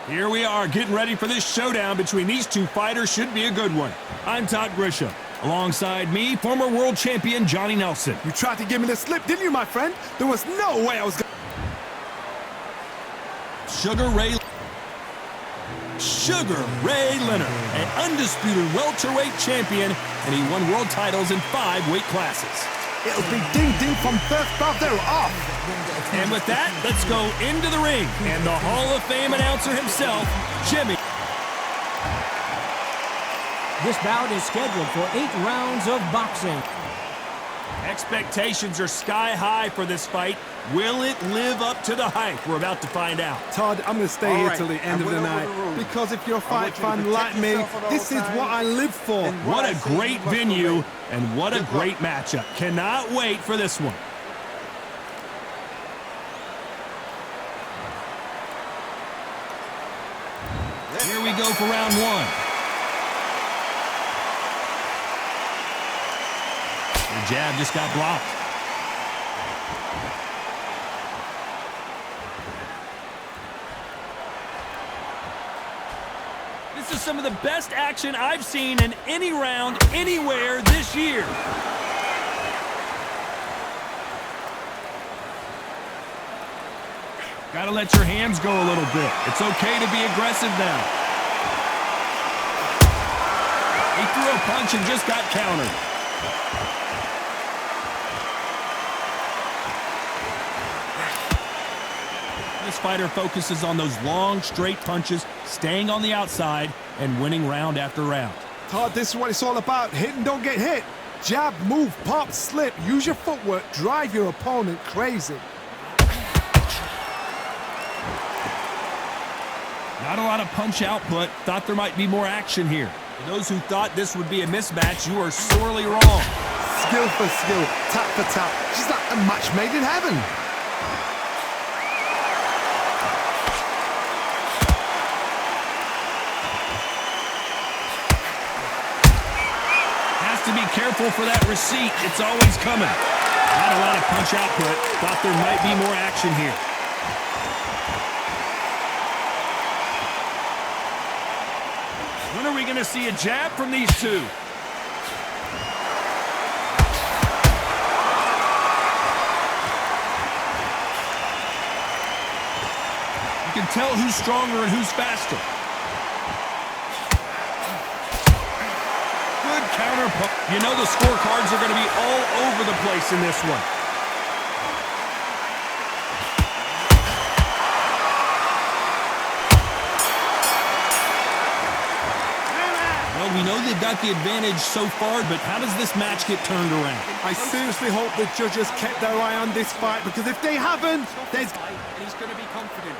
Here we are getting ready for this showdown between these two fighters. Should be a good one. I'm Todd Grisham. Alongside me, former world champion Johnny Nelson. You tried to give me the slip, didn't you, my friend? There was no way I was going Sugar Ray Leonard, an undisputed welterweight champion, and he won world titles in 5 weight classes. It'll be ding-ding from first bell, they're off. And with that, let's go into the ring. And the Hall of Fame announcer himself, Jimmy. This bout is scheduled for 8 rounds of boxing. Expectations are sky high for this fight. Will it live up to the hype? We're about to find out. Todd, I'm going to stay here till the end of the night. Because if you're a fight fan like me, this is what I live for. What a great venue, and what a great matchup. Cannot wait for this one. Here we go for round 1. The jab just got blocked. This is some of the best action I've seen in any round, anywhere this year. Gotta let your hands go a little bit. It's okay to be aggressive now. He threw a punch and just got countered. This fighter focuses on those long, straight punches, staying on the outside, and winning round after round. Todd, this is what it's all about. Hit and don't get hit. Jab, move, pop, slip. Use your footwork. Drive your opponent crazy. Not a lot of punch output. Thought there might be more action here. For those who thought this would be a mismatch, you are sorely wrong. Skill for skill, tap for tap. Just like a match made in heaven. To be careful for that receipt. It's always coming. Not a lot of punch output. Thought there might be more action here. When are we going to see a jab from these two? You can tell who's stronger and who's faster. You know the scorecards are going to be all over the place in this one. Well, we know they've got the advantage so far, but how does this match get turned around? I seriously hope the judges kept their eye on this fight, because if they haven't, there's... He's going to be confident.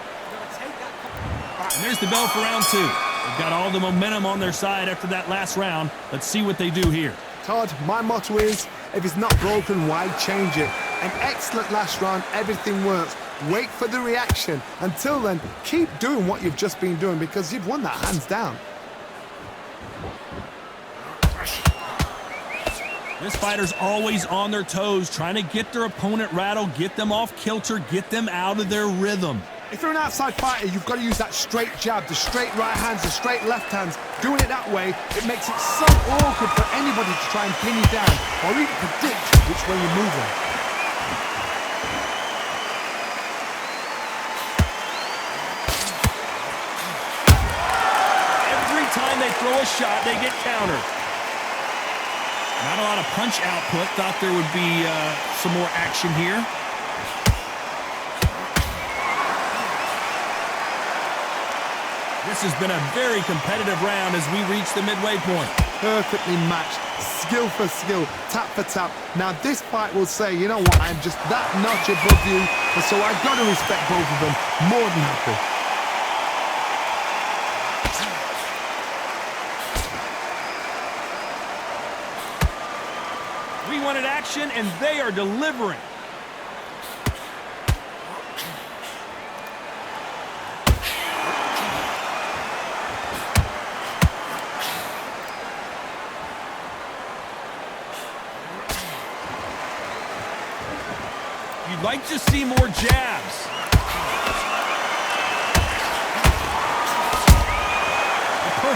And there's the bell for round 2. They've got all the momentum on their side after that last round. Let's see what they do here. Todd, my motto is, if it's not broken, why change it? An excellent last round, everything works. Wait for the reaction. Until then, keep doing what you've just been doing, because you've won that hands down. This fighter's always on their toes, trying to get their opponent rattled, get them off kilter, get them out of their rhythm. If you're an outside fighter, you've got to use that straight jab, the straight right hands, the straight left hands. Doing it that way, it makes it so awkward for anybody to try and pin you down or even predict which way you're moving. Every time they throw a shot, they get countered. Not a lot of punch output. Thought there would be some more action here. This has been a very competitive round as we reach the midway point. Perfectly matched, skill for skill, tap for tap. Now this fight will say, you know what, I'm just that notch above you, and so I've got to respect both of them. More than happy. We wanted action, and they are delivering. You'd like to see more jabs.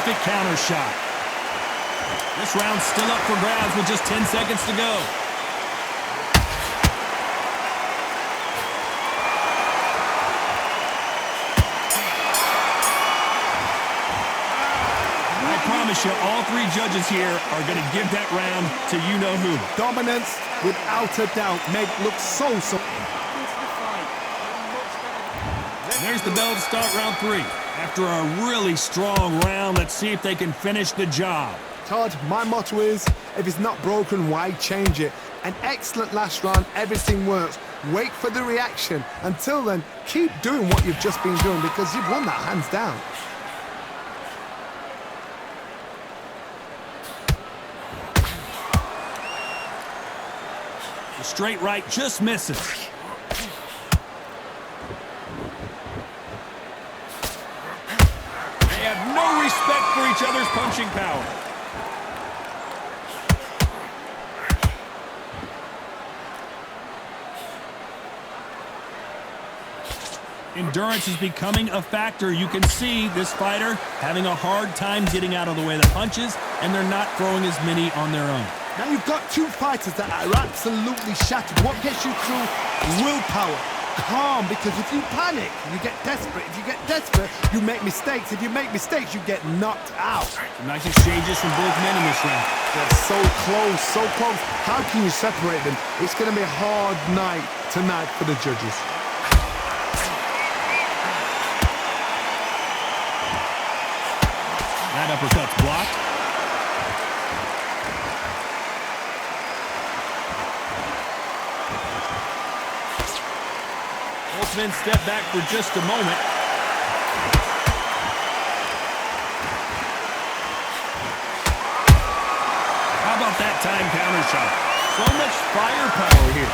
perfect counter shot. This round's still up for grabs with just 10 seconds to go. I promise you, all three judges here are going to give that round to you-know-who. Dominance, without a doubt, made look so. There's the bell to start round 3. After a really strong round, let's see if they can finish the job. Todd, my motto is, if it's not broken, why change it? An excellent last round, everything works. Wait for the reaction. Until then, keep doing what you've just been doing because you've won that hands down. The straight right just misses. They have no respect for each other's punching power. Endurance is becoming a factor. You can see this fighter having a hard time getting out of the way of the punches, and they're not throwing as many on their own. Now you've got two fighters that are absolutely shattered. What gets you through? Willpower. Calm, because if you panic, you get desperate. If you get desperate, you make mistakes. If you make mistakes, you get knocked out. Some nice exchanges from both men in this round. They're so close, so close. How can you separate them? It's going to be a hard night tonight for the judges. That uppercut's blocked. Both men step back for just a moment. How about that time counter shot? So much firepower here.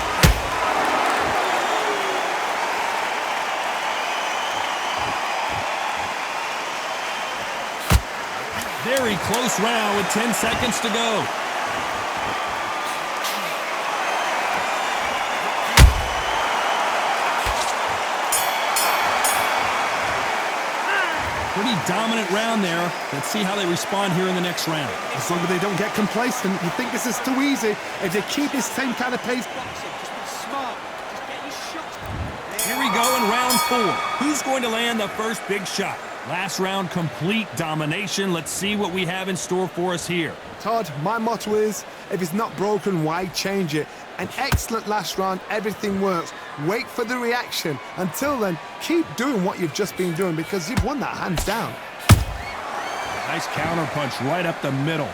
Very close round with 10 seconds to go. Pretty dominant round there. Let's see how they respond here in the next round. As long as they don't get complacent, you think this is too easy. If they keep this same kind of pace. Here we go in round 4. Who's going to land the first big shot? Last round, complete domination. Let's see what we have in store for us here. Todd, my motto is, if it's not broken, why change it? An excellent last round, everything works. Wait for the reaction. Until then, keep doing what you've just been doing because you've won that hands down. Nice counter punch right up the middle.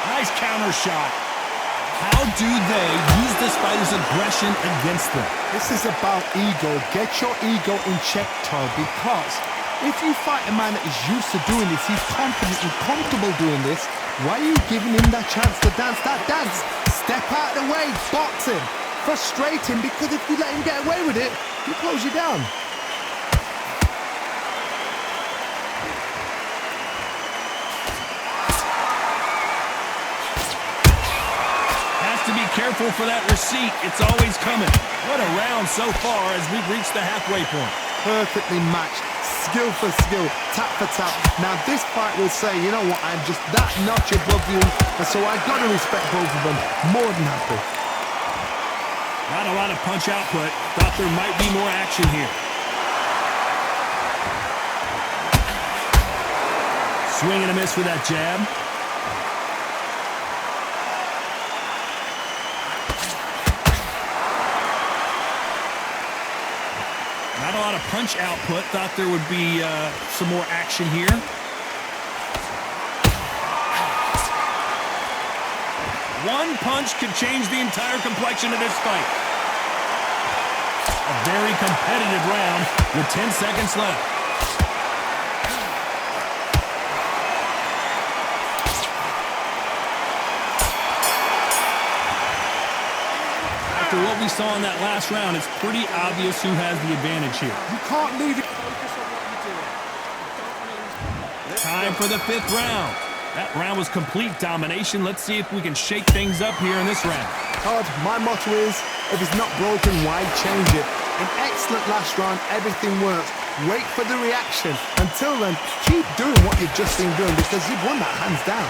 Nice counter shot. How do they use this fighter's aggression against them? This is about ego. Get your ego in check, Todd, because if you fight a man that is used to doing this, he's confident and comfortable doing this, why are you giving him that chance to dance that dance? Step out of the way, box him, frustrate him, because if you let him get away with it, he'll close you down. To be careful for that receipt. It's always coming. What a round so far as we've reached the halfway point. Perfectly matched, skill for skill, tap for tap. Now this fight will say, you know what, I'm just that notch above you, and so I got to respect both of them. More than happy. Not a lot of punch output. Thought there might be more action here. Swing and a miss with that jab. Not a lot of punch output. Thought there would be some more action here. One punch could change the entire complexion of this fight. A very competitive round with 10 seconds left. After what we saw in that last round, it's pretty obvious who has the advantage here. You can't leave it. Time for the 5th round. That round was complete domination. Let's see if we can shake things up here in this round. Todd, my motto is, if it's not broken, why change it? An excellent last round, everything works. Wait for the reaction. Until then, keep doing what you've just been doing because you've won that hands down.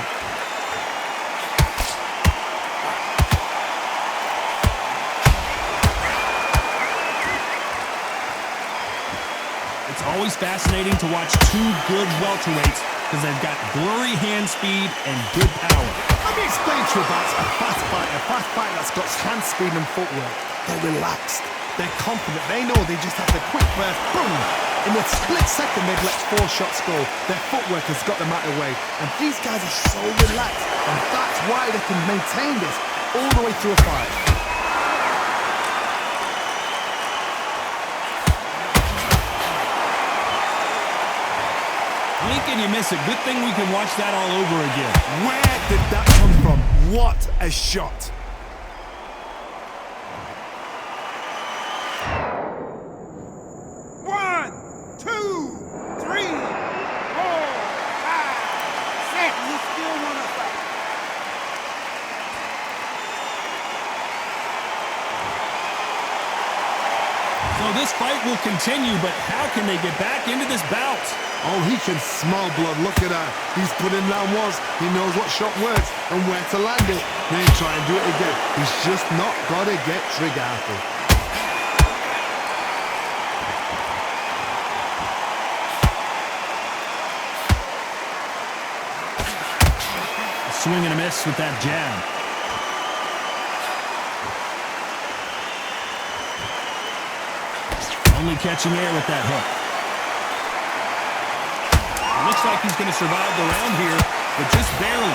It's always fascinating to watch two good welterweights because they've got blurry hand speed and good power. Let me explain to you about a fast fighter that's got hand speed and footwork. They're relaxed. They're confident. They know they just have the quick burst, boom! In a split second, they've let 4 shots go. Their footwork has got them out of the way. And these guys are so relaxed. And that's why they can maintain this all the way through a fight. Blink and you miss it. Good thing we can watch that all over again. Where did that come from? What a shot. So this fight will continue, but how can they get back into this bout? Oh, he can smell blood. Look at that. He's put in round ones. He knows what shot works and where to land it. Then try and do it again. He's just not got to get trigger happy. A swing and a miss with that jab. Only catching air with that hook. Looks like he's going to survive the round here, but just barely.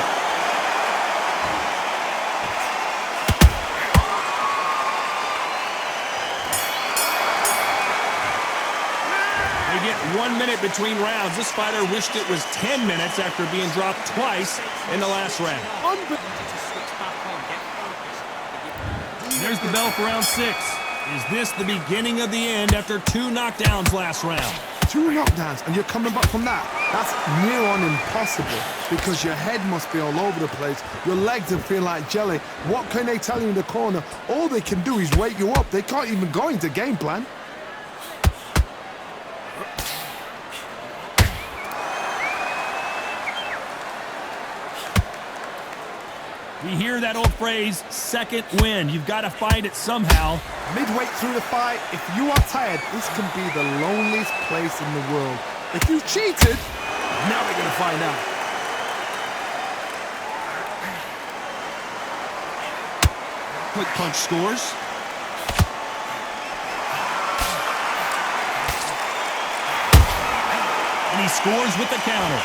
They get 1 minute between rounds. This fighter wished it was 10 minutes after being dropped twice in the last round. There's the bell for round 6. Is this the beginning of the end after 2 knockdowns last round? 2 knockdowns and you're coming back from that? That's near on impossible because your head must be all over the place. Your legs will feel like jelly. What can they tell you in the corner? All they can do is wake you up. They can't even go into game plan. We hear that old phrase, second wind. You've got to find it somehow. Midway through the fight, if you are tired, this can be the loneliest place in the world. If you cheated, now we're going to find out. Quick punch scores. And he scores with the counter.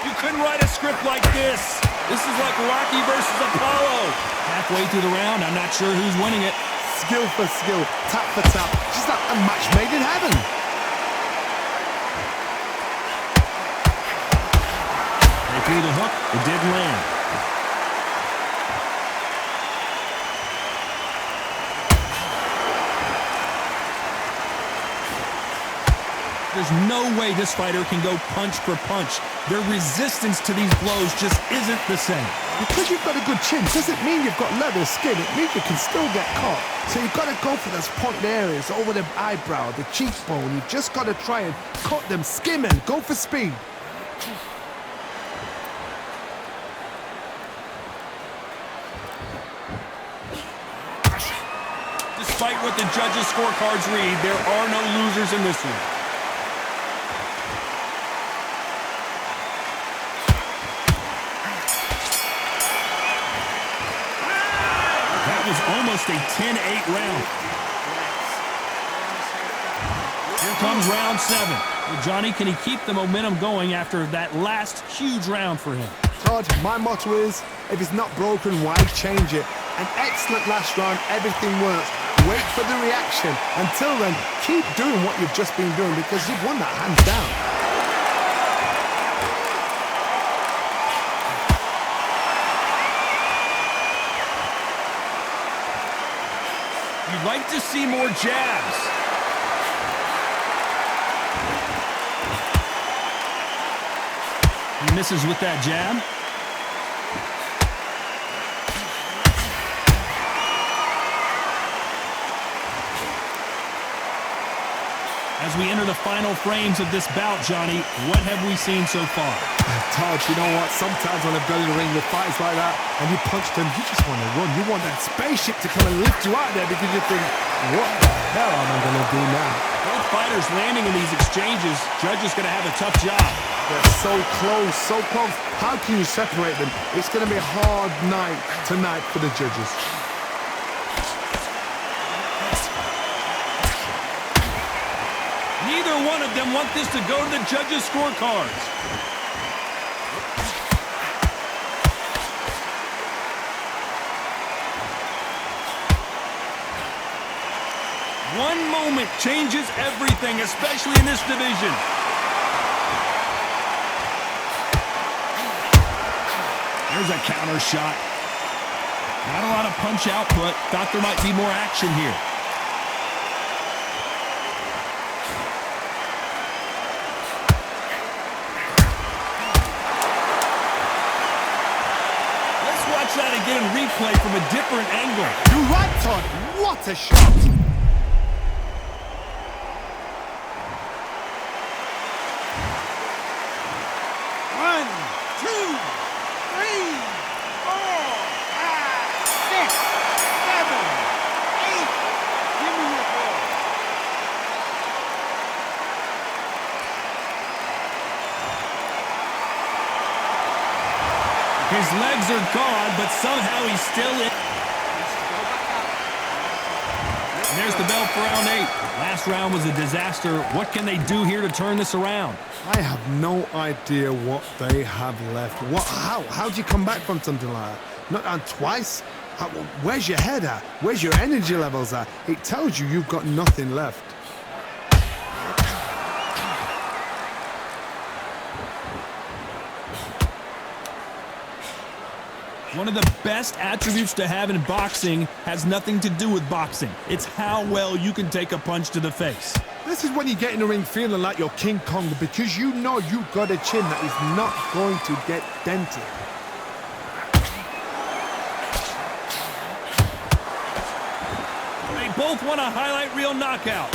You couldn't write a script like this. This is like Rocky versus Apollo. Halfway through the round, I'm not sure who's winning it. Skill for skill, tap for tap. Just like a match made in heaven. They threw the hook. It didn't land. There's no way this fighter can go punch for punch. Their resistance to these blows just isn't the same. Because you've got a good chin doesn't mean you've got leather skin. It means you can still get caught. So you've got to go for those pointed areas over the eyebrow, the cheekbone. You've just got to try and cut them, skim and go for speed. Despite what the judges' scorecards read, there are no losers in this one. Almost a 10-8 round. Here comes round 7. Well, Johnny, can he keep the momentum going after that last huge round for him? Todd, my motto is, if it's not broken, why change it? An excellent last round, everything works. Wait for the reaction. Until then, keep doing what you've just been doing because you've won that hands down. You'd like to see more jabs. He misses with that jab. As we enter the final frames of this bout, Johnny, what have we seen so far? Todd, you know what? Sometimes when I've gone in the ring with fights like that and you punch them, you just want to run. You want that spaceship to come and lift you out there because you think, what the hell am I going to do now? Both fighters landing in these exchanges. Judge is going to have a tough job. They're so close, so close. How can you separate them? It's going to be a hard night tonight for the judges. Neither one of them want this to go to the judges' scorecards. One moment changes everything, especially in this division. There's a counter shot. Not a lot of punch output. Thought there might be more action here. That again, replay from a different angle. You're right, Todd. What a shot! One, two, three, four, five, six, seven, eight. Give me your ball. His legs are gone, but somehow he's still in. And there's the bell for round 8. Last round was a disaster. What can they do here to turn this around? I have no idea what they have left. How do you come back from something like that? Not on twice? Where's your head at? Where's your energy levels at? It tells you you've got nothing left. One of the best attributes to have in boxing has nothing to do with boxing. It's how well you can take a punch to the face. This is when you get in the ring feeling like you're King Kong because you know you've got a chin that is not going to get dented. They both want a highlight reel knockout.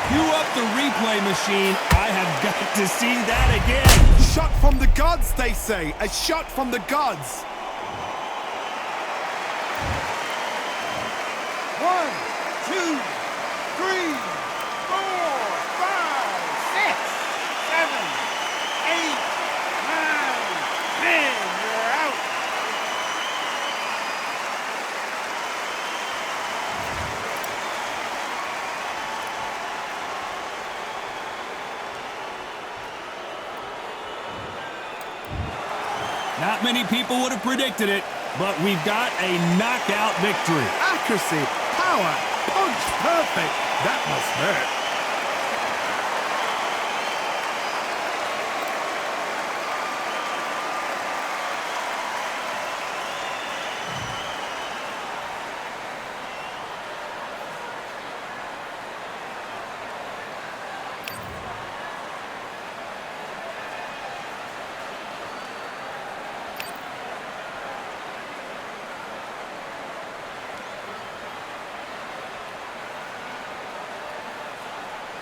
Cue up the replay machine. I have got to see that again. Shot from the gods, they say. A shot from the gods. 1, 2, 3, 4, 5, 6, 7, 8, 9, 10. You're out. Not many people would have predicted it, but we've got a knockout victory. Accuracy, power, punch, perfect. That must hurt.